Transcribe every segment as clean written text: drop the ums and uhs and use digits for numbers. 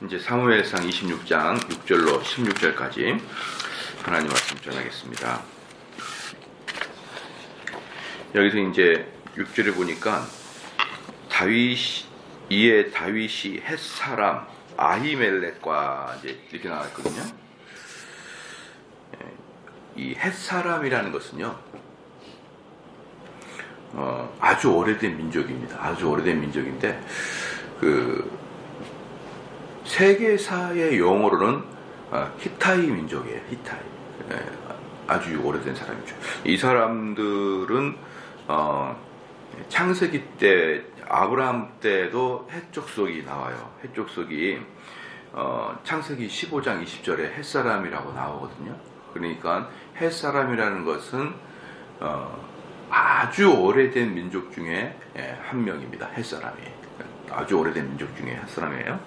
이제 사무엘상 26장 6절로 16절까지 하나님 말씀 전하겠습니다. 여기서 이제 6절에 보니까 다윗이 햇사람 아히멜렉과 이제 이렇게 나왔거든요. 이 햇사람이라는 것은요, 아주 오래된 민족입니다. 아주 오래된 민족인데, 세계사의 용어로는 히타이 민족이에요. 히타이. 아주 오래된 사람이죠. 이 사람들은 창세기 때, 아브라함 때도 헷 족속이 나와요. 헷 족속이 창세기 15장 20절에 햇사람이라고 나오거든요. 그러니까 햇사람이라는 것은 아주 오래된 민족 중에 한 명입니다. 햇사람이. 아주 오래된 민족 중에 햇사람이에요.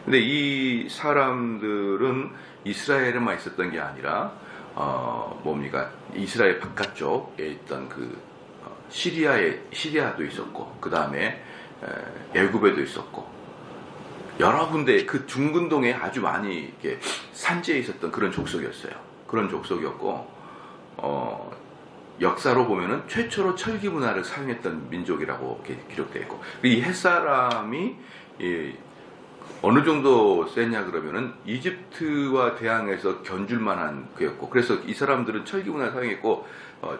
근데 이 사람들은 이스라엘에만 있었던 게 아니라 이스라엘 바깥쪽에 있던 시리아도 있었고, 그 다음에 애굽에도 있었고, 여러 군데 그 중근동에 아주 많이 이렇게 산지에 있었던 그런 족속이었어요. 그런 족속이었고, 역사로 보면은 최초로 철기 문화를 사용했던 민족이라고 이렇게 기록되어 있고, 이 햇사람이 어느 정도 세냐 그러면은 이집트와 대항해서 견줄 만한 그였고, 그래서 이 사람들은 철기 문화를 사용했고,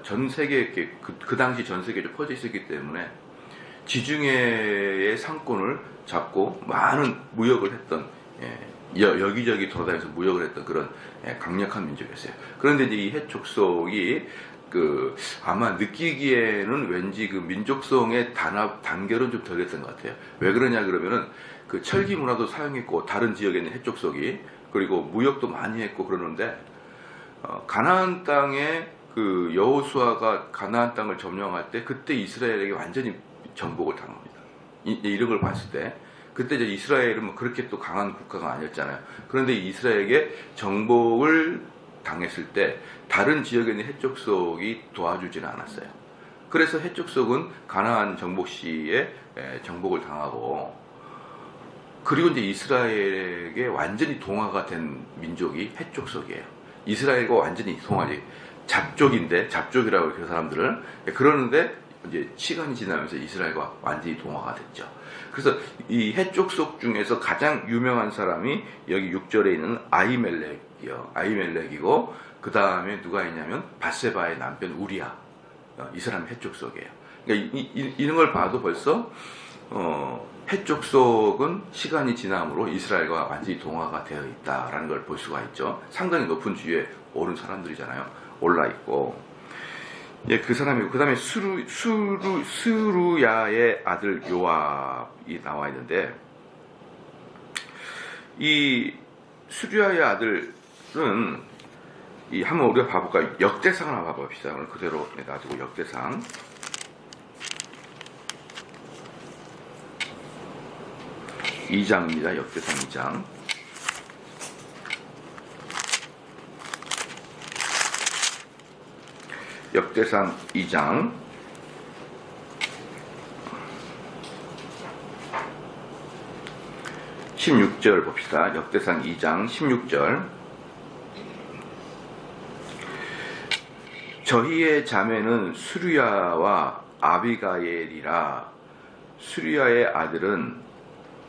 전 세계에 그 당시 전 세계에 퍼져 있었기 때문에 지중해의 상권을 잡고 많은 무역을 했던, 여기저기 돌아다니면서 무역을 했던 그런 강력한 민족이었어요. 그런데 이제 이 헷 족속이 아마 느끼기에는 왠지 그 민족성의 단결은 좀 덜했던 것 같아요. 왜 그러냐 그러면은 그 철기 문화도 사용했고, 다른 지역에 있는 헷 족속이, 그리고 무역도 많이 했고 그러는데, 가나안 땅에 여호수아가 가나안 땅을 점령할 때, 그때 이스라엘에게 완전히 정복을 당합니다. 이런 걸 봤을 때, 그때 이제 이스라엘은 뭐 그렇게 또 강한 국가가 아니었잖아요. 그런데 이스라엘에게 정복을 당했을 때 다른 지역에 있는 헷 족속이 도와주지는 않았어요. 그래서 헷 족속은 가나안 정복 시에 정복을 당하고, 그리고 이제 이스라엘에게 완전히 동화가 된 민족이 헷 족속이에요. 이스라엘과 완전히 동화지. 잡족이라고 그 사람들을 그러는데, 이제 시간이 지나면서 이스라엘과 완전히 동화가 됐죠. 그래서 이 헷 족속 중에서 가장 유명한 사람이 여기 6절에 있는 아히멜렉이고, 그 다음에 누가 있냐면 밧세바의 남편 우리야. 이 사람이 헷 족속이에요. 그러니까 이런 걸 봐도 벌써 헷 족속은 시간이 지남으로 이스라엘과 완전히 동화가 되어 있다라는 걸 볼 수가 있죠. 상당히 높은 지위에 오른 사람들이잖아요. 올라 있고, 그 사람이고, 그 다음에 스루야의 아들 요압이 나와 있는데, 이 스루야의 아들은 한번 우리가 봐볼까요? 역대상을 한번 봐봅시다. 오늘 그대로 놔두고 역대상. (2장입니다) 역대상 2장. 역대상 2장 16절 봅시다. 역대상 2장 16절. 저희의 자매는 수르야와 아비가엘이라. 수르야의 아들은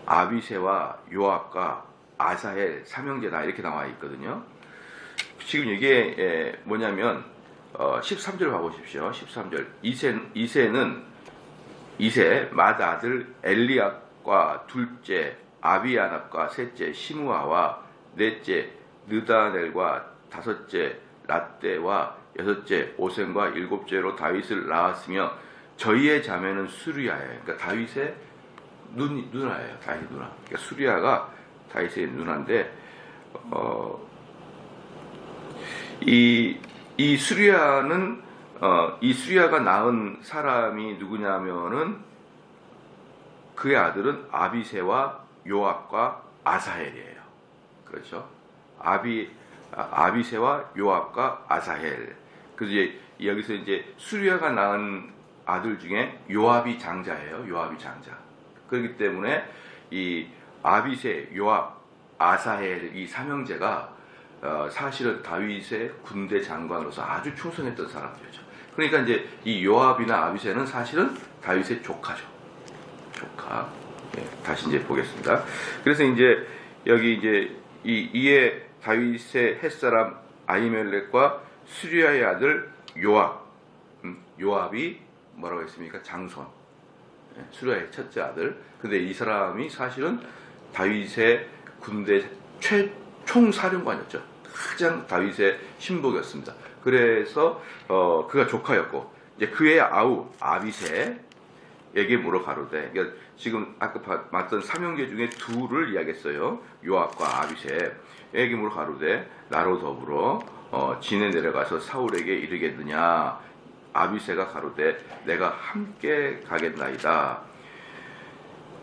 아비새와 요압과 아사헬 삼형제다, 이렇게 나와 있거든요. 지금 이게 뭐냐면 13절 봐보십시오. 13절. 이세 맏아들 엘리압과 둘째 아비아납과 셋째 시므아와 넷째 느다넬과 다섯째 랏대와 여섯째 오셈과 일곱째로 다윗을 낳았으며, 저희의 자매는 수르야예요. 그러니까 다윗의 누나예요. 다윗의 누나. 그러니까 수르야가 다윗의 누나인데, 이 수르야는 이 수르야가 낳은 사람이 누구냐면은, 그의 아들은 아비새와 요압과 아사헬이에요. 그렇죠? 아비새와 요압과 아사헬. 그래서 이제 여기서 이제 수르야가 낳은 아들 중에 요압이 장자예요. 요압이 장자. 그렇기 때문에 이 아비새, 요압 아사헬 이 삼형제가 사실은 다윗의 군대 장관으로서 아주 충성했던 사람들이죠. 그러니까 이제 이 요압이나 아비새는 사실은 다윗의 조카죠. 조카. 예, 다시 이제 보겠습니다. 그래서 이제 여기 이제 이에 다윗의 햇사람 아히멜렉과 수리아의 아들 요압. 요압이 뭐라고 했습니까? 장손. 예, 수리아의 첫째 아들. 근데 이 사람이 사실은 다윗의 군대 총사령관이었죠. 가장 다윗의 신복이었습니다. 그래서 그가 조카였고 이제 그의 아우 아비새에게 물어 가로되, 그러니까 지금 아까 봤던 삼형제 중에 둘을 이야기했어요. 요압과 아비새에게 물어 가로되 나로 더불어 진에 내려가서 사울에게 이르겠느냐. 아비새가 가로되 내가 함께 가겠나이다.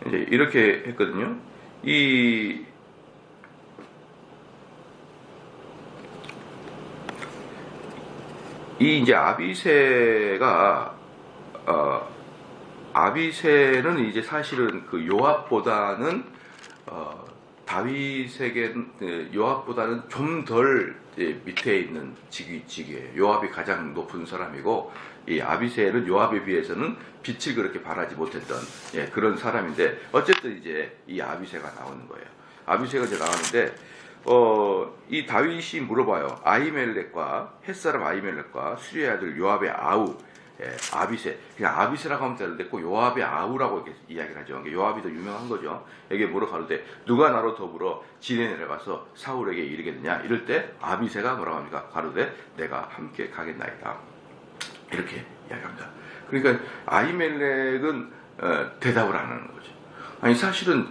이제 이렇게 했거든요. 이 이제 아비새는 이제 사실은 그 요압보다는 요압보다는 좀 덜 밑에 있는 직위예요. 요압이 가장 높은 사람이고 이 아비새는 요압에 비해서는 빛을 그렇게 발하지 못했던 그런 사람인데, 어쨌든 이제 이 아비새가 나오는 거예요. 아비새가 이제 나오는데 이 다윗이 물어봐요. 아히멜렉과 햇사람 아히멜렉과 수리의 아들 요압의 아우 아비새, 그냥 아비새라고 하면 되는데 꼭 요압의 아우라고 이렇게 이야기를 하죠. 요압이 더 유명한 거죠. 여기에 뭐라고 가로되 누가 나로 더불어 진에 내려가서 사울에게 이르겠느냐. 이럴 때 아비새가 뭐라고 합니까? 가로되 내가 함께 가겠나이다. 이렇게 이야기합니다. 그러니까 아히멜렉은 대답을 안 하는 거죠. 아니 사실은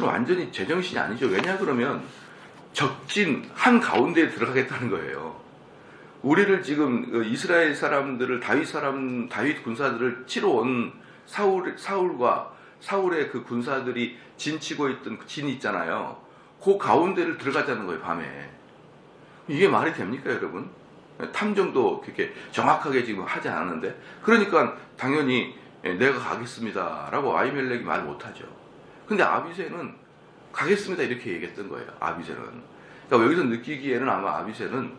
완전히 제정신이 아니죠. 왜냐 그러면 적진 한 가운데에 들어가겠다는 거예요. 우리를 지금 이스라엘 사람들을 다윗 군사들을 치러 온 사울의 그 군사들이 진치고 있던 그 진이 있잖아요. 그 가운데를 들어가자는 거예요, 밤에. 이게 말이 됩니까, 여러분? 탐정도 그렇게 정확하게 지금 하지 않았는데. 그러니까 당연히 내가 가겠습니다라고 아히멜렉이 말 못하죠. 근데 아비새는 가겠습니다 이렇게 얘기했던 거예요. 아비새는. 그러니까 여기서 느끼기에는 아마 아비새는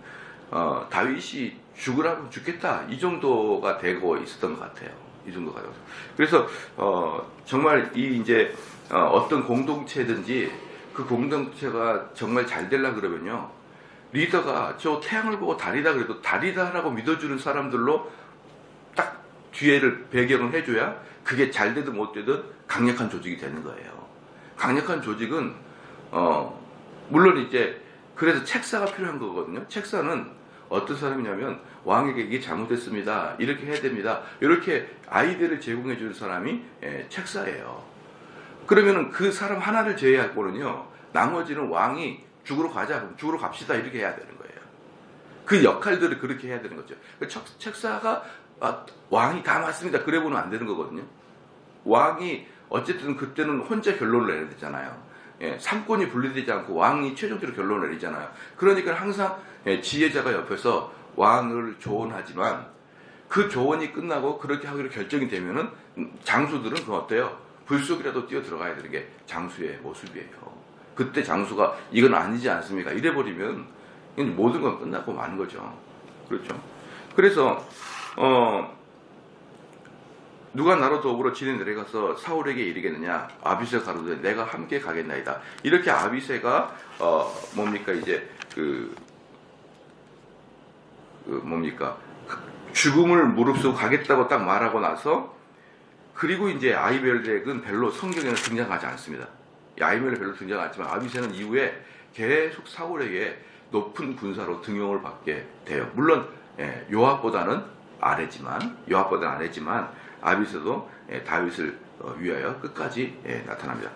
다윗이 죽으라고 죽겠다 이 정도가 되고 있었던 것 같아요. 이 정도가 되고. 그래서 정말 이 이제 어떤 공동체든지 그 공동체가 정말 잘 되려 그러면요, 리더가 저 태양을 보고 달이다 그래도 달이다라고 믿어주는 사람들로 딱 뒤에를 배경을 해줘야 그게 잘 되든 못 되든 강력한 조직이 되는 거예요. 강력한 조직은 물론 이제 그래서 책사가 필요한 거거든요. 책사는 어떤 사람이냐면 왕에게 이게 잘못됐습니다. 이렇게 해야 됩니다. 이렇게 아이디어를 제공해 주는 사람이 책사예요. 그러면은 그 사람 하나를 제외하고는요, 나머지는 왕이 죽으러 가자, 그럼 죽으러 갑시다 이렇게 해야 되는 거예요. 그 역할들을 그렇게 해야 되는 거죠. 책사가 왕이 다 맞습니다. 그래 보면 안 되는 거거든요. 왕이 어쨌든 그때는 혼자 결론을 내야 되잖아요. 삼권이 분리되지 않고 왕이 최종적으로 결론을 내리잖아요. 그러니까 항상 지혜자가 옆에서 왕을 조언하지만 그 조언이 끝나고 그렇게 하기로 결정이 되면은 장수들은 그건 어때요? 불 속이라도 뛰어 들어가야 되는 게 장수의 모습이에요. 그때 장수가 이건 아니지 않습니까? 이래버리면 모든 건 끝나고 마는 거죠. 그렇죠? 그래서 누가 나로 더불어 진에 내려가서 사울에게 이르겠느냐. 아비새가 가로되 내가 함께 가겠나이다. 이렇게 아비새가 뭡니까 이제 죽음을 무릅쓰고 가겠다고 딱 말하고 나서, 그리고 이제 아히멜렉은 별로 성경에는 등장하지 않습니다. 아히멜렉 별로 등장 않지만 아비새는 이후에 계속 사울에게 높은 군사로 등용을 받게 돼요. 물론 요압보다는 아래지만 아비새도 다윗을 위하여 끝까지 나타납니다.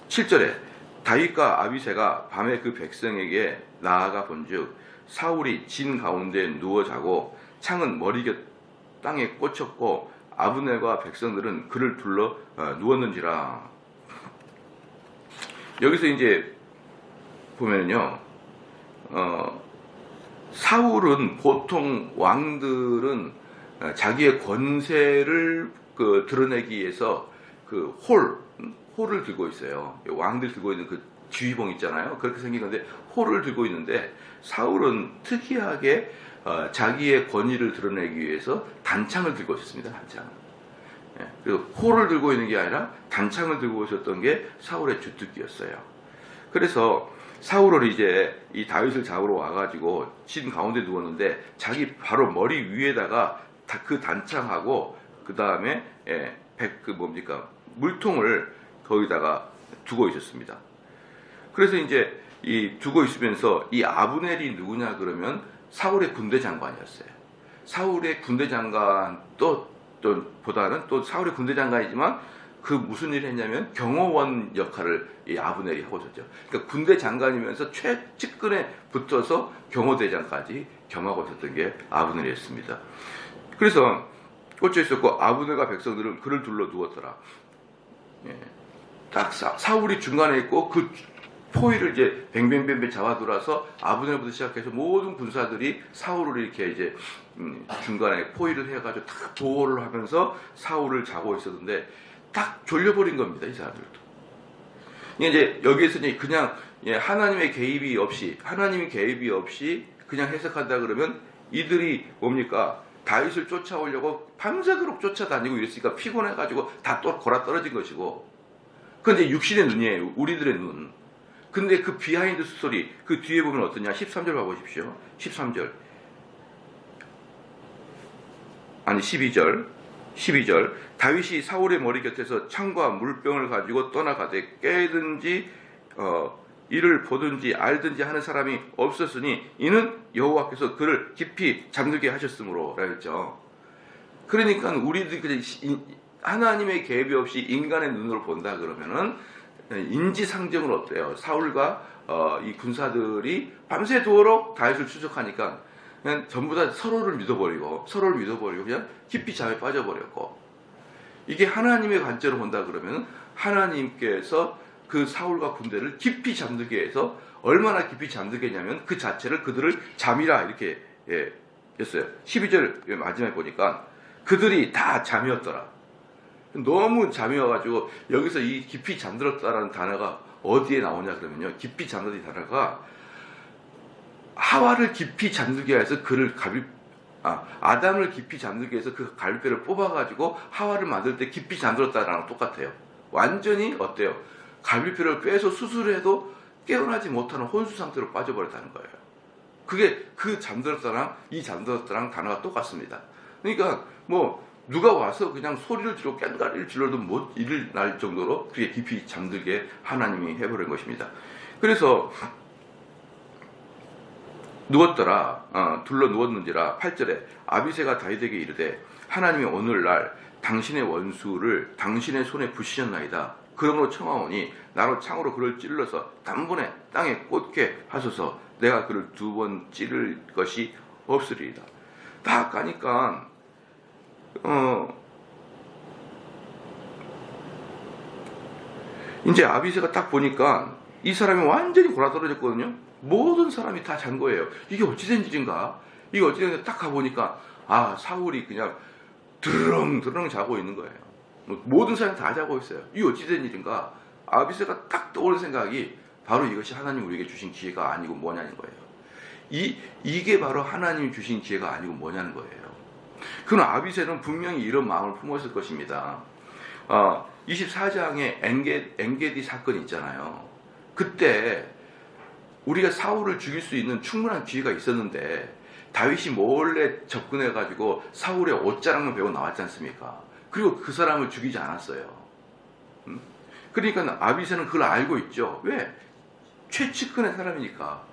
7절에 다윗과 아비새가 밤에 그 백성에게 나아가 본즉 사울이 진 가운데 누워 자고 창은 머리곁 땅에 꽂혔고 아브넬과 백성들은 그를 둘러 누웠는지라. 여기서 이제 보면요, 사울은 보통 왕들은 자기의 권세를 드러내기 위해서 호를 들고 있어요. 왕들 들고 있는 그 지휘봉 있잖아요. 그렇게 생긴 건데 호를 들고 있는데 사울은 특이하게 자기의 권위를 드러내기 위해서 단창을 들고 있었습니다. 단창을. 예, 그리고 호를 들고 있는 게 아니라 단창을 들고 있었던 게 사울의 주특기였어요. 그래서 사울은 이제 이 다윗을 잡으러 와가지고 진 가운데 누웠는데 자기 바로 머리 위에다가 그 단창하고 그 다음에 물통을 거기다가 두고 있었습니다. 그래서 이제 이 두고 있으면서 이 아브넬이 누구냐 그러면 사울의 군대 장관이었어요. 사울의 군대 장관 보다는 또 사울의 군대 장관이지만 그 무슨 일을 했냐면 경호원 역할을 이 아브넬이 하고 있었죠. 그러니까 군대 장관이면서 최측근에 붙어서 경호대장까지 겸하고 있었던 게 아브넬이었습니다. 그래서 꽂혀 있었고 아브넬과 백성들은 그를 둘러 누웠더라. 예. 딱 사울이 중간에 있고 그 포위를 이제 뱅뱅뱅뱅 잡아들어서 아브넬부터 시작해서 모든 군사들이 사울을 이렇게 이제 중간에 포위를 해가지고 딱 보호를 하면서 사울을 자고 있었는데 딱 졸려버린 겁니다. 이 사람들도. 이제 여기에서 그냥 하나님의 개입이 없이 그냥 해석한다 그러면 이들이 뭡니까? 다윗을 쫓아오려고 밤새도록 쫓아다니고 이랬으니까 피곤해가지고 다 또 골아 떨어진 것이고. 그런데 육신의 눈이에요. 우리들의 눈. 근데 그 비하인드 스토리 그 뒤에 보면 어떠냐? 13절 봐보십시오. 13절. 아니 12절. 다윗이 사울의 머리 곁에서 창과 물병을 가지고 떠나가되 깨든지 이를 보든지 알든지 하는 사람이 없었으니 이는 여호와께서 그를 깊이 잠들게 하셨으므로 라했죠. 그러니까 우리들이 하나님의 개입이 없이 인간의 눈으로 본다 그러면은 인지상정은 어때요? 사울과 이 군사들이 밤새도록 다윗을 추적하니까 그냥 전부 다 서로를 믿어버리고 그냥 깊이 잠에 빠져버렸고, 이게 하나님의 관점으로 본다 그러면 하나님께서 그 사울과 군대를 깊이 잠들게 해서 얼마나 깊이 잠들게 했냐면 그 자체를 그들을 잠이라 이렇게 했어요. 12절 마지막에 보니까 그들이 다 잠이었더라. 너무 잠이 와가지고 여기서 이 깊이 잠들었다라는 단어가 어디에 나오냐 그러면요, 깊이 잠들었다는 단어가 하와를 깊이 잠들게 해서 아담을 깊이 잠들게 해서 그 갈비뼈를 뽑아가지고 하와를 만들 때 깊이 잠들었다라는 거 똑같아요. 완전히 어때요? 갈비뼈를 빼서 수술해도 깨어나지 못하는 혼수 상태로 빠져버렸다는 거예요. 그게 그 잠들었다랑 이 잠들었다랑 단어가 똑같습니다. 그러니까 누가 와서 그냥 소리를 지르고 꽹가리를 질러도 못 일어날 정도로 그게 깊이 잠들게 하나님이 해버린 것입니다. 그래서 누웠더라. 둘러 누웠는지라. 8절에 아비새가 다윗에게 이르되 하나님이 오늘날 당신의 원수를 당신의 손에 부시셨나이다. 그러므로 청하오니 나로 창으로 그를 찔러서 단번에 땅에 꽂게 하소서. 내가 그를 2번 찌를 것이 없으리이다. 딱 가니까 이제 아비새가 딱 보니까 이 사람이 완전히 골아떨어졌거든요. 모든 사람이 다 잔 거예요. 이게 어찌된 일인가? 이게 어찌된 일인가? 딱 가보니까 사울이 그냥 드르렁 자고 있는 거예요. 모든 사람이 다 자고 있어요. 이게 어찌된 일인가? 아비새가 딱 떠오른 생각이 바로 이것이 하나님 우리에게 주신 기회가 아니고 뭐냐는 거예요. 이게 바로 하나님이 주신 기회가 아니고 뭐냐는 거예요. 그럼 아비새는 분명히 이런 마음을 품었을 것입니다. 24장에 엔게디 사건이 있잖아요. 그때 우리가 사울을 죽일 수 있는 충분한 기회가 있었는데 다윗이 몰래 접근해가지고 사울의 옷자락만 베고 나왔지 않습니까? 그리고 그 사람을 죽이지 않았어요. 그러니까 아비새는 그걸 알고 있죠. 왜? 최측근의 사람이니까.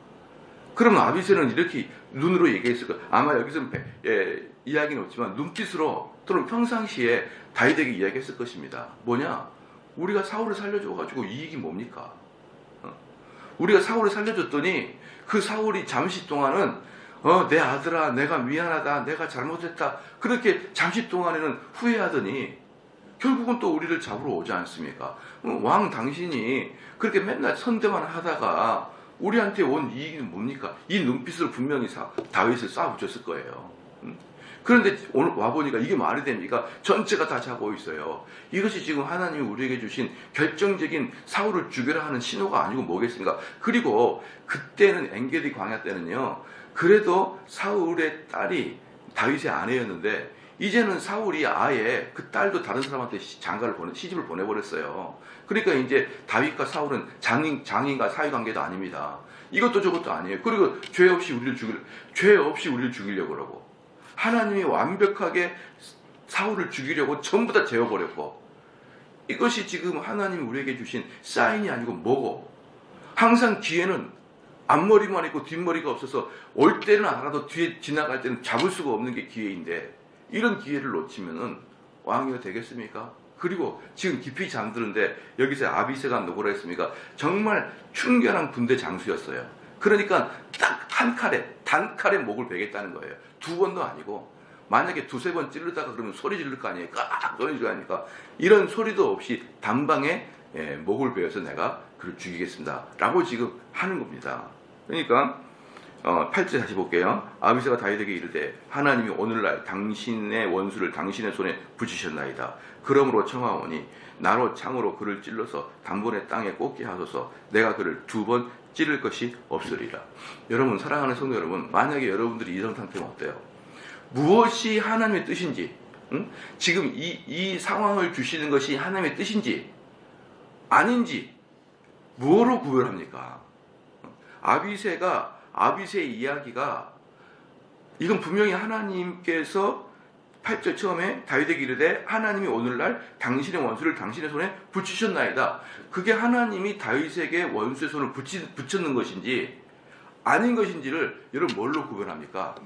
그러면 아비새는 이렇게 눈으로 얘기했을 거예요. 아마 여기서는 이야기는 없지만 눈빛으로 또는 평상시에 다윗에게 이야기했을 것입니다. 뭐냐? 우리가 사울을 살려줘가지고 이익이 뭡니까? 우리가 사울을 살려줬더니 그 사울이 잠시 동안은 내 아들아 내가 미안하다 내가 잘못했다 그렇게 잠시 동안에는 후회하더니 결국은 또 우리를 잡으러 오지 않습니까? 왕 당신이 그렇게 맨날 선대만 하다가 우리한테 온 이익은 뭡니까? 이 눈빛을 분명히 다윗을 쏴붙였을 거예요. 그런데 오늘 와보니까 이게 말이 됩니까? 전체가 다 자고 있어요. 이것이 지금 하나님이 우리에게 주신 결정적인 사울을 죽여라 하는 신호가 아니고 뭐겠습니까? 그리고 그때는 엔게디 광야 때는요, 그래도 사울의 딸이 다윗의 아내였는데 이제는 사울이 아예 그 딸도 다른 사람한테 시집을 보내버렸어요. 그러니까 이제 다윗과 사울은 장인과 사위관계도 아닙니다. 이것도 저것도 아니에요. 그리고 죄 없이 우리를 죽이려고 그러고, 하나님이 완벽하게 사울을 죽이려고 전부 다 재워버렸고, 이것이 지금 하나님이 우리에게 주신 사인이 아니고 뭐고, 항상 뒤에는 앞머리만 있고 뒷머리가 없어서 올 때는 알아도 뒤에 지나갈 때는 잡을 수가 없는 게 기회인데, 이런 기회를 놓치면은 왕이가 되겠습니까? 그리고 지금 깊이 잠드는데 여기서 아비새가 누구라 했습니까? 정말 충견한 군대 장수였어요. 그러니까 딱 한 칼에, 단칼에 목을 베겠다는 거예요. 두 번도 아니고, 만약에 두세 번 찌르다가 그러면 소리 지를 거 아니에요. 깍 소리 지를 거 아닙니까? 이런 소리도 없이 단방에 목을 베어서 내가 그를 죽이겠습니다 라고 지금 하는 겁니다. 그러니까 8절 다시 볼게요. 아비새가 다윗에게 이르되 하나님이 오늘날 당신의 원수를 당신의 손에 붙이셨나이다. 그러므로 청하오니 나로 창으로 그를 찔러서 단번에 땅에 꽂게 하소서. 내가 그를 두 번 찌를 것이 없으리라. 여러분, 사랑하는 성도 여러분, 만약에 여러분들이 이런 상태면 어때요? 무엇이 하나님의 뜻인지, 지금 이 상황을 주시는 것이 하나님의 뜻인지 아닌지 뭐로 구별합니까? 아비새의 이야기가, 이건 분명히 하나님께서 8절 처음에 다윗에게 이르되 하나님이 오늘날 당신의 원수를 당신의 손에 붙이셨나이다. 그게 하나님이 다윗에게 원수의 손을 붙였는 것인지 아닌 것인지를 여러분 뭘로 구별합니까?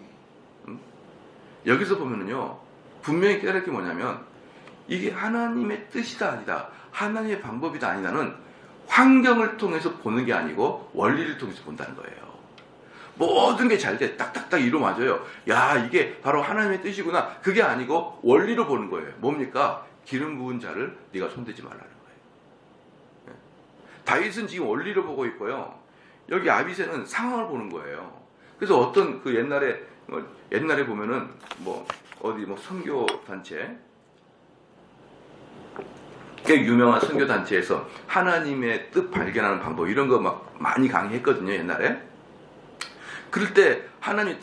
여기서 보면은요, 분명히 깨달을 게 뭐냐면, 이게 하나님의 뜻이다 아니다, 하나님의 방법이다 아니다는 환경을 통해서 보는 게 아니고 원리를 통해서 본다는 거예요. 모든 게 잘 돼, 딱딱딱 이루 맞아요. 야, 이게 바로 하나님의 뜻이구나. 그게 아니고 원리로 보는 거예요. 뭡니까? 기름 부은 자를 네가 손대지 말라는 거예요. 다윗은 지금 원리를 보고 있고요, 여기 아비새는 상황을 보는 거예요. 그래서 어떤 그 옛날에 보면은 선교 단체, 꽤 유명한 선교 단체에서 하나님의 뜻 발견하는 방법 이런 거 막 많이 강의했거든요, 옛날에. 그럴 때 하나님의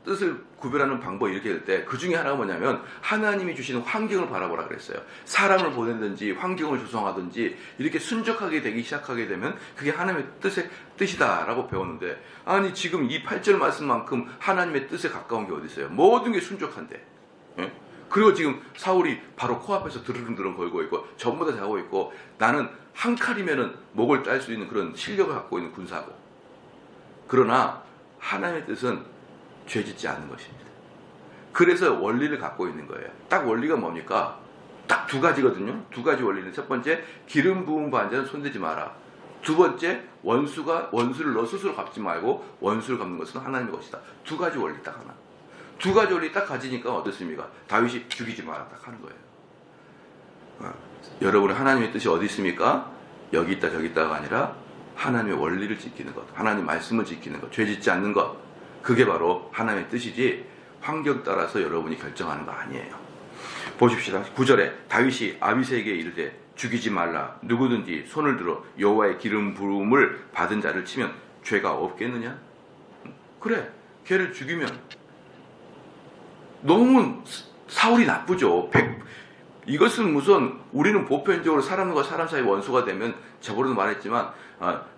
뜻을 구별하는 방법 이렇게 될 때 그 중에 하나가 뭐냐면, 하나님이 주시는 환경을 바라보라 그랬어요. 사람을 보내든지 환경을 조성하든지 이렇게 순적하게 되기 시작하게 되면 그게 하나님의 뜻이다라고 배웠는데, 아니 지금 이 8절 말씀만큼 하나님의 뜻에 가까운 게 어디 있어요? 모든 게 순적한데. 예? 그리고 지금 사울이 바로 코앞에서 드르릉드릉 걸고 있고 전부 다 자고 있고, 나는 한 칼이면은 목을 딸 수 있는 그런 실력을 갖고 있는 군사고. 그러나 하나님의 뜻은 죄짓지 않는 것입니다. 그래서 원리를 갖고 있는 거예요. 딱 원리가 뭡니까? 딱 두 가지거든요. 두 가지 원리는, 첫 번째, 기름 부은 반자는 손대지 마라. 두 번째, 원수를 너 스스로 갚지 말고 원수를 갚는 것은 하나님의 것이다. 두 가지 원리 딱 하나. 두 가지 원리 딱 가지니까 어떻습니까? 다윗이 죽이지 마라 딱 하는 거예요. 여러분의 하나님의 뜻이 어디 있습니까? 여기 있다 저기 있다가 아니라 하나님의 원리를 지키는 것, 하나님 말씀을 지키는 것, 죄 짓지 않는 것, 그게 바로 하나님의 뜻이지 환경 따라서 여러분이 결정하는 거 아니에요. 보십시다. 9절에 다윗이 아비새에게 이르되 죽이지 말라. 누구든지 손을 들어 여호와의 기름 부음을 받은 자를 치면 죄가 없겠느냐? 그래, 걔를 죽이면 너무 사울이 나쁘죠. 이것은 무슨, 우리는 보편적으로 사람과 사람 사이 원수가 되면, 저번에도 말했지만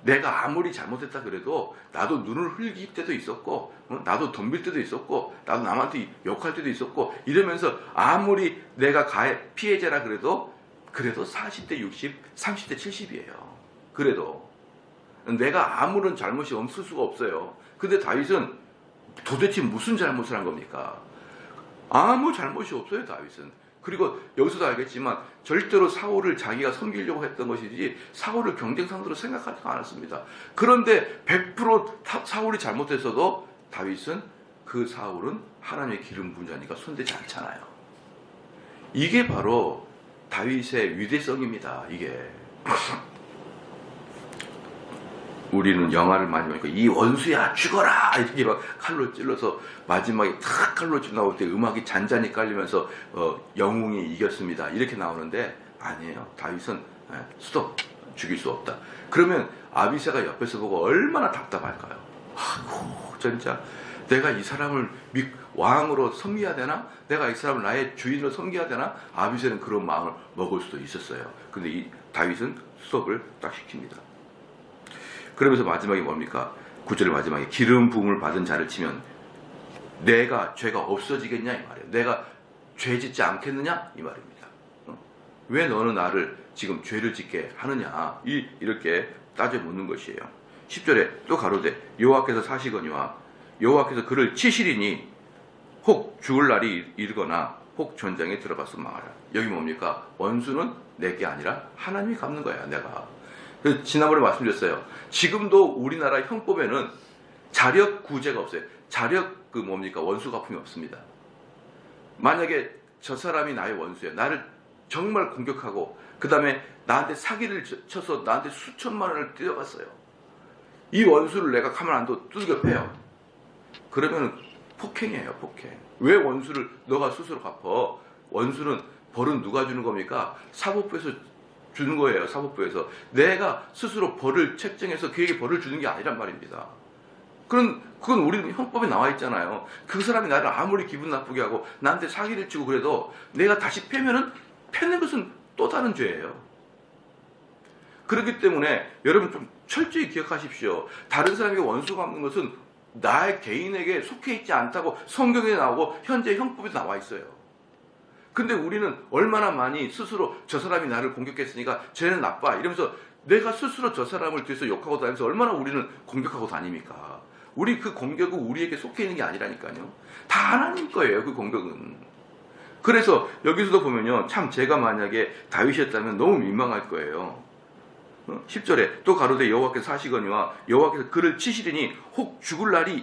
내가 아무리 잘못했다 그래도 나도 눈을 흘길 때도 있었고, 나도 덤빌 때도 있었고, 나도 남한테 욕할 때도 있었고, 이러면서 아무리 내가 피해자라 그래도 40대 60, 30대 70이에요. 그래도 내가 아무런 잘못이 없을 수가 없어요. 근데 다윗은 도대체 무슨 잘못을 한 겁니까? 아무 잘못이 없어요, 다윗은. 그리고 여기서도 알겠지만 절대로 사울을 자기가 섬기려고 했던 것이지 사울을 경쟁 상대로 생각하지 않았습니다. 그런데 100% 사울이 잘못했어도 다윗은, 그 사울은 하나님의 기름 부은 자니까 손대지 않잖아요. 이게 바로 다윗의 위대성입니다. 이게 우리는 영화를 많이 보니까 이 원수야 죽어라 이렇게 막 칼로 찔러서 마지막에 탁 칼로 찔러 나올 때 음악이 잔잔히 깔리면서 영웅이 이겼습니다 이렇게 나오는데 아니에요. 다윗은 스톱, 죽일 수 없다. 그러면 아비새가 옆에서 보고 얼마나 답답할까요? 아이고 진짜 내가 이 사람을 왕으로 섬겨야 되나? 내가 이 사람을 나의 주인으로 섬겨야 되나? 아비새는 그런 마음을 먹을 수도 있었어요. 근데 이 다윗은 스톱을 딱 시킵니다. 그러면서 마지막에 뭡니까? 9절 마지막에 기름 부음을 받은 자를 치면 내가 죄가 없어지겠냐 이 말이에요. 내가 죄 짓지 않겠느냐 이 말입니다. 왜 너는 나를 지금 죄를 짓게 하느냐 이렇게 따져 묻는 것이에요. 10절에 또 가로되 여호와께서 사시거니와 여호와께서 그를 치시리니 혹 죽을 날이 이르거나 혹 전장에 들어가서 망하라. 여기 뭡니까? 원수는 내게 아니라 하나님이 갚는 거야. 내가 지난번에 말씀드렸어요. 지금도 우리나라 형법에는 자력 구제가 없어요. 자력 뭡니까? 원수 갚음이 없습니다. 만약에 저 사람이 나의 원수예요. 나를 정말 공격하고 그 다음에 나한테 사기를 쳐서 나한테 수천만 원을 뜯어갔어요. 이 원수를 내가 가만 안 둬 두들겨 패요. 그러면 폭행이에요. 폭행. 왜 원수를 너가 스스로 갚어? 원수는 벌은 누가 주는 겁니까? 사법부에서 주는 거예요. 사법부에서. 내가 스스로 벌을 책정해서 그에게 벌을 주는 게 아니란 말입니다. 그건 우리 형법에 나와 있잖아요. 그 사람이 나를 아무리 기분 나쁘게 하고 나한테 사기를 치고 그래도 내가 다시 패는 것은 또 다른 죄예요. 그렇기 때문에 여러분 좀 철저히 기억하십시오. 다른 사람에게 원수 갚는 것은 나의 개인에게 속해 있지 않다고 성경에 나오고 현재 형법에 나와 있어요. 근데 우리는 얼마나 많이 스스로 저 사람이 나를 공격했으니까 쟤는 나빠 이러면서 내가 스스로 저 사람을 뒤에서 욕하고 다니면서 얼마나 우리는 공격하고 다닙니까? 우리 그 공격은 우리에게 속해 있는 게 아니라니까요. 다 하나님 거예요. 그 공격은. 그래서 여기서도 보면요. 참 제가 만약에 다윗이었다면 너무 민망할 거예요. 10절에 또 가로되 여호와께서 사시거니와 여호와께서 그를 치시리니 혹 죽을 날이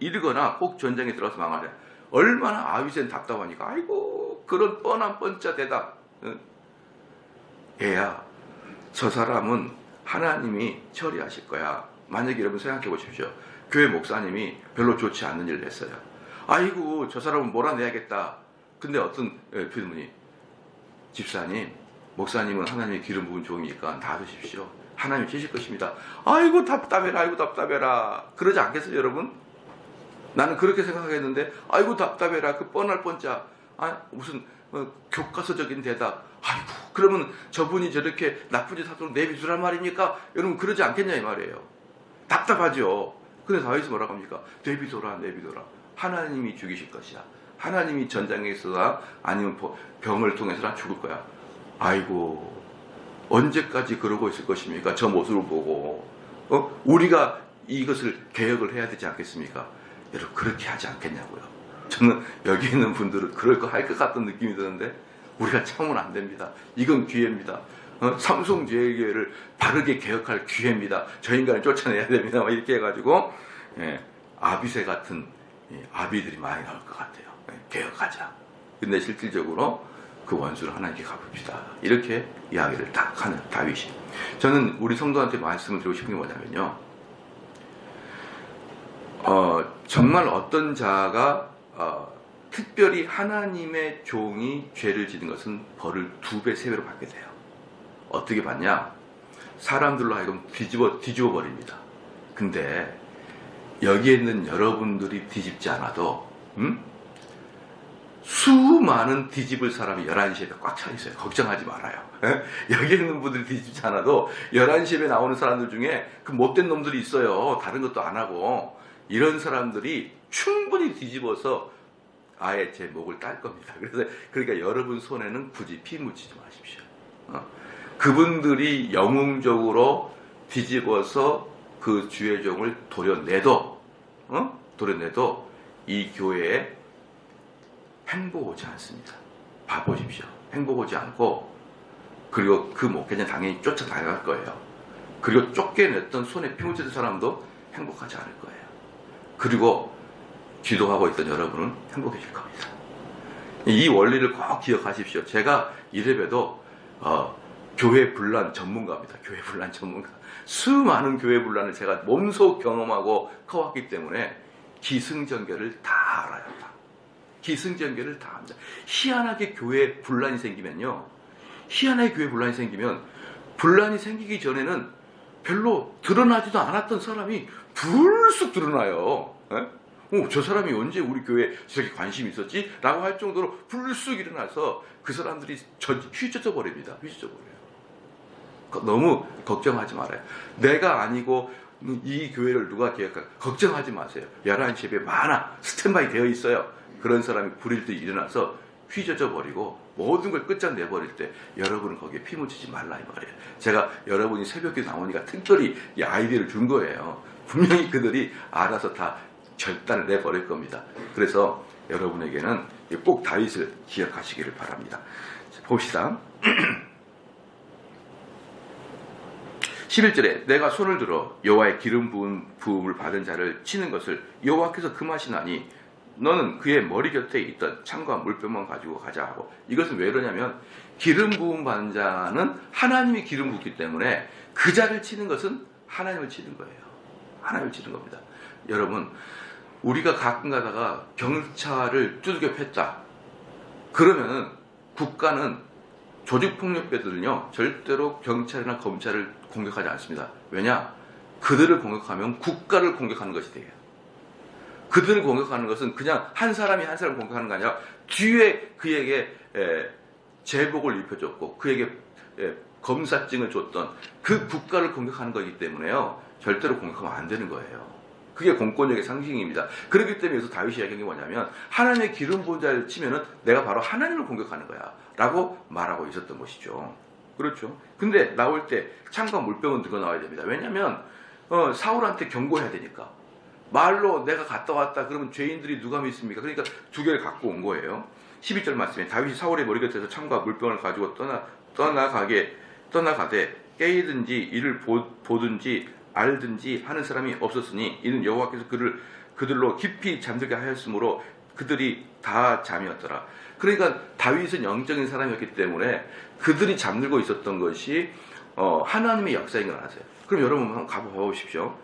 이르거나 혹 전장에 들어서 망하랴. 얼마나 아비새는 답답하니까 아이고 그런 뻔한 뻔짜 대답. 얘야 저 사람은 하나님이 처리하실 거야. 만약에 여러분 생각해 보십시오. 교회 목사님이 별로 좋지 않은 일을 했어요. 아이고 저 사람은 몰아내야겠다. 근데 어떤 부인분이 집사님 목사님은 하나님의 기름 부은 종이니까 놔두십시오. 하나님이 치실 것입니다. 아이고 답답해라. 아이고 답답해라. 그러지 않겠어요 여러분? 나는 그렇게 생각하겠는데 아이고 답답해라. 그 뻔할 뻔짜 무슨 교과서적인 대답. 아이고 그러면 저분이 저렇게 나쁜 짓 하도록 내비두란 말입니까? 여러분 그러지 않겠냐 이 말이에요. 답답하죠. 근데 다윗이 뭐라고 합니까? 내비둬라 내비둬라. 하나님이 죽이실 것이야. 하나님이 전장에서나 아니면 병을 통해서나 죽을 거야. 아이고 언제까지 그러고 있을 것입니까? 저 모습을 보고 우리가 이것을 개혁을 해야 되지 않겠습니까? 여러분 그렇게 하지 않겠냐고요. 저는 여기 있는 분들은 그럴 거 할 것 같은 느낌이 드는데 우리가 참으면 안 됩니다. 이건 기회입니다. 삼성제일교회를 바르게 개혁할 기회입니다. 저 인간을 쫓아내야 됩니다. 이렇게 해가지고 아비새 같은 아비들이 많이 나올 것 같아요. 개혁하자. 근데 실질적으로 그 원수를 하나님께 갚읍시다. 이렇게 이야기를 딱 하는 다윗이. 저는 우리 성도한테 말씀을 드리고 싶은 게 뭐냐면요. 정말 어떤 자가 특별히 하나님의 종이 죄를 지는 것은 벌을 2배, 3배로 받게 돼요. 어떻게 받냐? 사람들로 하여금 뒤집어 버립니다. 근데 여기에 있는 여러분들이 뒤집지 않아도 수많은 뒤집을 사람이 11시 예배 꽉 차 있어요. 걱정하지 말아요. 여기 있는 분들이 뒤집지 않아도 11시 예배 나오는 사람들 중에 그 못된 놈들이 있어요. 다른 것도 안 하고. 이런 사람들이 충분히 뒤집어서 아예 제 목을 딸 겁니다. 그러니까 여러분 손에는 굳이 피 묻히지 마십시오. 그분들이 영웅적으로 뒤집어서 그 주의 종을 도려내도 이 교회에 행복 오지 않습니다. 봐보십시오. 행복 오지 않고 그리고 그 목회자는 당연히 쫓아나갈 거예요. 그리고 쫓겨냈던 손에 피 묻히던 사람도 행복하지 않을 거예요. 그리고 기도하고 있던 여러분은 행복해질 겁니다. 이 원리를 꼭 기억하십시오. 제가 이래봬도 교회 분란 전문가입니다. 교회 분란 전문가. 수많은 교회 분란을 제가 몸소 경험하고 커왔기 때문에 기승전결을 다 알아요. 기승전결을 다 합니다. 희한하게 교회 분란이 생기면요. 희한하게 교회 분란이 생기면 분란이 생기기 전에는 별로 드러나지도 않았던 사람이 불쑥 드러나요. 저 사람이 언제 우리 교회에 저렇게 관심이 있었지? 라고 할 정도로 불쑥 일어나서 그 사람들이 휘저져 버립니다. 휘저져 버려요. 너무 걱정하지 말아요. 내가 아니고 이 교회를 누가 기획할까? 걱정하지 마세요. 11시 예배 많아. 스탠바이 되어 있어요. 그런 사람이 불일 때 일어나서 휘저져 버리고 모든 걸 끝장내버릴 때 여러분은 거기에 피 묻히지 말라 이 말이에요. 제가 여러분이 새벽에 나오니까 특별히 이 아이디어를 준 거예요. 분명히 그들이 알아서 다 결단을 내버릴 겁니다. 그래서 여러분에게는 꼭 다윗을 기억하시기를 바랍니다. 자, 봅시다. 11절에 내가 손을 들어 여호와의 기름 부음을 받은 자를 치는 것을 여호와께서 금하시나니 너는 그의 머리 곁에 있던 창과 물병만 가지고 가자 하고, 이것은 왜 그러냐면 기름 부음 받은 자는 하나님이 기름 붓기 때문에 그 자를 치는 것은 하나님을 치는 거예요. 하나님을 치는 겁니다. 여러분, 우리가 가끔 가다가 경찰을 두들겨 팼다. 그러면은 국가는 조직폭력배들은요 절대로 경찰이나 검찰을 공격하지 않습니다. 왜냐? 그들을 공격하면 국가를 공격하는 것이 돼요. 그들을 공격하는 것은 그냥 한 사람이 한 사람을 공격하는 게 아니라 뒤에 그에게 제복을 입혀줬고 그에게 검사증을 줬던 그 국가를 공격하는 거기 때문에요 절대로 공격하면 안 되는 거예요. 그게 공권력의 상징입니다. 그렇기 때문에 여기서 다윗이 이야기한 게 뭐냐면 하나님의 기름 부은 자를 치면은 내가 바로 하나님을 공격하는 거야 라고 말하고 있었던 것이죠. 그렇죠. 근데 나올 때 창과 물병은 들고 나와야 됩니다. 왜냐면 사울한테 경고해야 되니까. 말로 내가 갔다 왔다 그러면 죄인들이 누가 믿습니까? 그러니까 두 개를 갖고 온 거예요. 12절 말씀에 다윗이 사울의 머리 곁에서 창과 물병을 가지고 떠나가되 깨이든지 이를 보든지 알든지 하는 사람이 없었으니 이는 여호와께서 그들로 깊이 잠들게 하였으므로 그들이 다 잠이었더라. 그러니까 다윗은 영적인 사람이었기 때문에 그들이 잠들고 있었던 것이 하나님의 역사인 걸 아세요. 그럼 여러분 한번 가보십시오.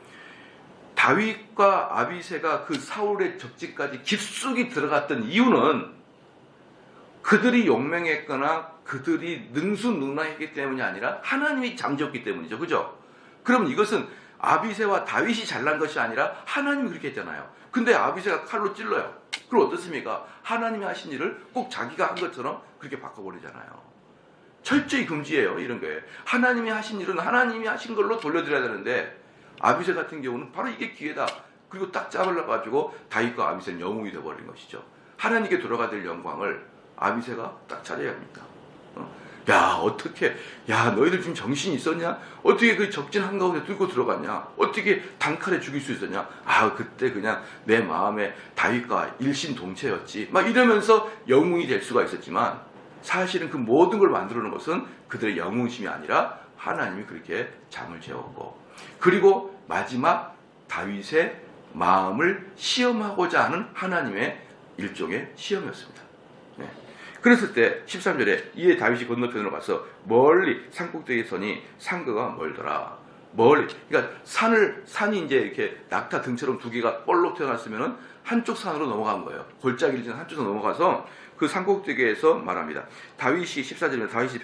다윗과 아비새가 그 사울의 적지까지 깊숙이 들어갔던 이유는 그들이 용맹했거나 그들이 능수능란했기 때문이 아니라 하나님이 잠재웠기 때문이죠. 그죠? 그럼 이것은 아비새와 다윗이 잘난 것이 아니라 하나님이 그렇게 했잖아요. 근데 아비새가 칼로 찔러요. 그럼 어떻습니까? 하나님이 하신 일을 꼭 자기가 한 것처럼 그렇게 바꿔버리잖아요. 철저히 금지예요. 이런 거예요. 하나님이 하신 일은 하나님이 하신 걸로 돌려드려야 되는데 아비새 같은 경우는 바로 이게 기회다. 그리고 딱 잡으려가지고 다윗과 아비새는 영웅이 되어버린 것이죠. 하나님께 돌아가야 될 영광을 아비새가 딱 차려야 합니다. 야, 어떻게, 야, 너희들 지금 정신이 있었냐? 어떻게 그 적진 한가운데 뚫고 들어갔냐? 어떻게 단칼에 죽일 수 있었냐? 아, 그때 그냥 내 마음에 다윗과 일심동체였지. 막 이러면서 영웅이 될 수가 있었지만 사실은 그 모든 걸 만들어 놓은 것은 그들의 영웅심이 아니라 하나님이 그렇게 잠을 재웠고, 그리고 마지막 다윗의 마음을 시험하고자 하는 하나님의 일종의 시험이었습니다. 네. 그랬을 때 13절에 이에 다윗이 건너편으로 가서 멀리 산꼭대기에 서니 상거가 멀더라. 멀리, 그러니까 산이 이제 이렇게 낙타 등처럼 두 개가 볼록 튀어나왔으면은 한쪽 산으로 넘어간 거예요. 골짜기를 지나 한쪽으로 넘어가서 그 산꼭대기에서 말합니다. 다윗이 14절에 다윗이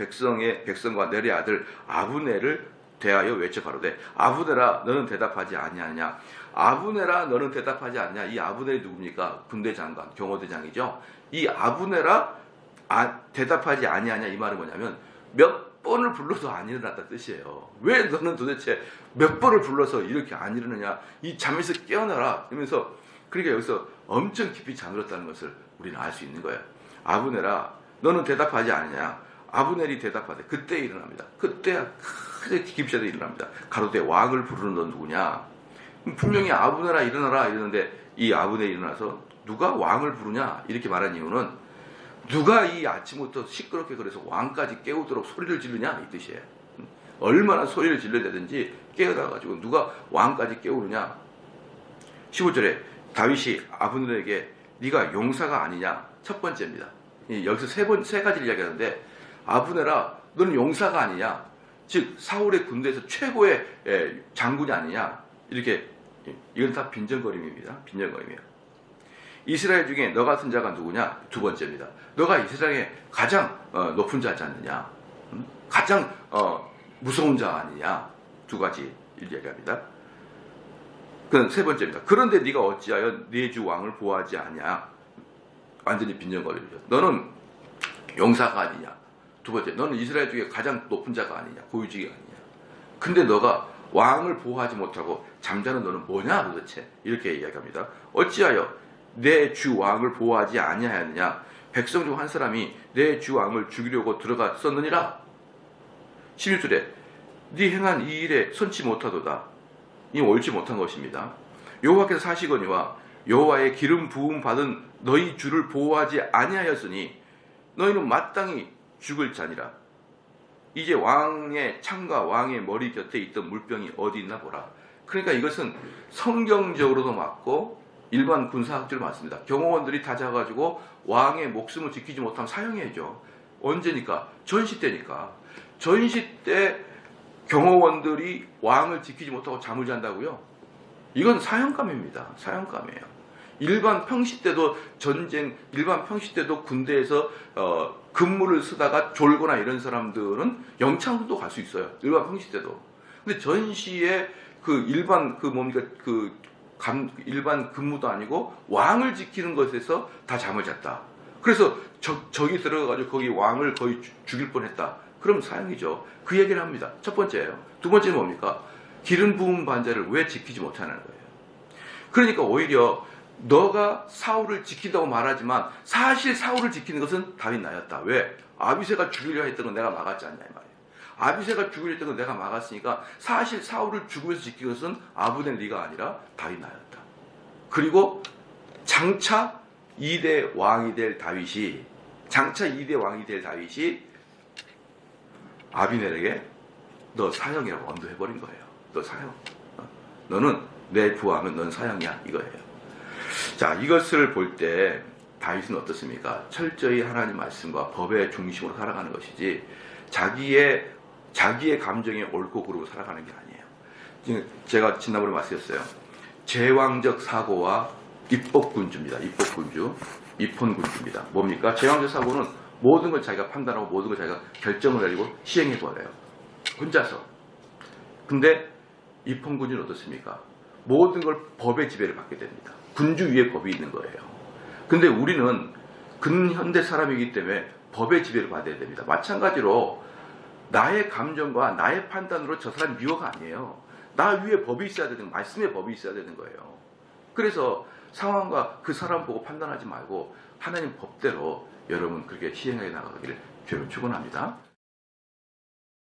백성과 넬의 아들 아브넬을 대하여 외쳐 가로되 아브넬아 너는 대답하지 아니하냐. 아브넬아 너는 대답하지 않냐. 이 아브넬이 누굽니까? 군대 장관, 경호대장이죠. 이 아브넬아 대답하지 아니하냐. 이 말은 뭐냐면 몇 번을 불러도 안 일어났다 뜻이에요. 왜 너는 도대체 몇 번을 불러서 이렇게 안 일어나냐. 이 잠에서 깨어나라. 이러면서 그러니까 여기서 엄청 깊이 잠들었다는 것을 우리는 알 수 있는 거예요. 아브넬아 너는 대답하지 않느냐. 아브넬이 대답하되 그때 일어납니다. 그때야 크게 깊이도 일어납니다. 가로되 왕을 부르는 넌 누구냐. 분명히 아브넬아 일어나라 이러는데 이 아브넬이 일어나서 누가 왕을 부르냐 이렇게 말한 이유는 누가 이 아침부터 시끄럽게 그래서 왕까지 깨우도록 소리를 지르냐 이 뜻이에요. 얼마나 소리를 질러야 되든지 깨어나가지고 누가 왕까지 깨우느냐. 15절에 다윗이 아브넬에게 네가 용사가 아니냐 첫 번째입니다. 여기서 세 가지를 이야기하는데 아브넬아 너는 용사가 아니냐? 즉 사울의 군대에서 최고의 장군이 아니냐? 이렇게 이건 다 빈정거림입니다. 빈정거림이에요. 이스라엘 중에 너 같은 자가 누구냐? 두 번째입니다. 너가 이스라엘의 가장 높은 자지 않느냐? 가장 무서운 자 아니냐? 두 가지 얘기합니다. 그건 세 번째입니다. 그런데 네가 어찌하여 네 주 왕을 보호하지 않냐? 완전히 빈정거림이죠. 너는 용사가 아니냐? 두 번째, 너는 이스라엘 중에 가장 높은 자가 아니냐? 고위직이 아니냐? 근데 너가 왕을 보호하지 못하고 잠자는 너는 뭐냐 도대체? 이렇게 이야기합니다. 어찌하여 내 주 왕을 보호하지 아니하였느냐? 백성 중 한 사람이 내 주 왕을 죽이려고 들어갔었느니라. 16절에 네 행한 이 일에 선치 못하도다. 이 옳지 못한 것입니다. 여호와께서 사시거니와 여호와의 기름 부음 받은 너희 주를 보호하지 아니하였으니 너희는 마땅히 죽을 자니라. 이제 왕의 창과 왕의 머리 곁에 있던 물병이 어디 있나 보라. 그러니까 이것은 성경적으로도 맞고 일반 군사학적으로 맞습니다. 경호원들이 다 잡아가지고 왕의 목숨을 지키지 못하면 사형해야죠. 언제니까? 전시 때니까. 전시 때 경호원들이 왕을 지키지 못하고 잠을 잔다고요? 이건 사형감입니다. 사형감이에요. 일반 평시 때도 일반 평시 때도 군대에서 근무를 쓰다가 졸거나 이런 사람들은 영창도 갈 수 있어요. 일반 평시 때도. 근데 전시에 일반 일반 근무도 아니고 왕을 지키는 것에서 다 잠을 잤다. 그래서 적이 들어가가지고 거기 왕을 거의 죽일 뻔했다. 그럼 사형이죠. 그 얘기를 합니다. 첫 번째예요. 두 번째는 뭡니까? 기름 부은 반자를 왜 지키지 못하는 거예요. 그러니까 오히려 너가 사울을 지킨다고 말하지만 사실 사울을 지키는 것은 다윗 나였다. 왜? 아비새가 죽이려 했던 건 내가 막았지 않냐 이 말이에요. 아비새가 죽이려 했던 건 내가 막았으니까 사실 사울을 죽으면서 지킨 것은 아브넬 네가 아니라 다윗 나였다. 그리고 장차 2대 왕이 될 다윗이 아비넬에게 너 사형이라고 언도해버린 거예요. 너 사형. 너는 내 부하면 넌 사형이야 이거예요. 자, 이것을 볼 때 다윗은 어떻습니까? 철저히 하나님 말씀과 법의 중심으로 살아가는 것이지 자기의 감정에 옳고 그르고 살아가는 게 아니에요. 제가 지난번에 말씀드렸어요. 제왕적 사고와 입법군주입니다. 입헌군주입니다. 뭡니까? 제왕적 사고는 모든 걸 자기가 판단하고 모든 걸 자기가 결정을 내리고 시행해버려요. 혼자서. 근데 입헌군주는 어떻습니까? 모든 걸 법의 지배를 받게 됩니다. 군주 위에 법이 있는 거예요. 근데 우리는 근현대 사람이기 때문에 법의 지배를 받아야 됩니다. 마찬가지로 나의 감정과 나의 판단으로 저 사람이 미워가 아니에요. 나 위에 법이 있어야 되는, 말씀의 법이 있어야 되는 거예요. 그래서 상황과 그 사람 보고 판단하지 말고 하나님 법대로 여러분 그렇게 시행해 나가기를 주로 축원합니다.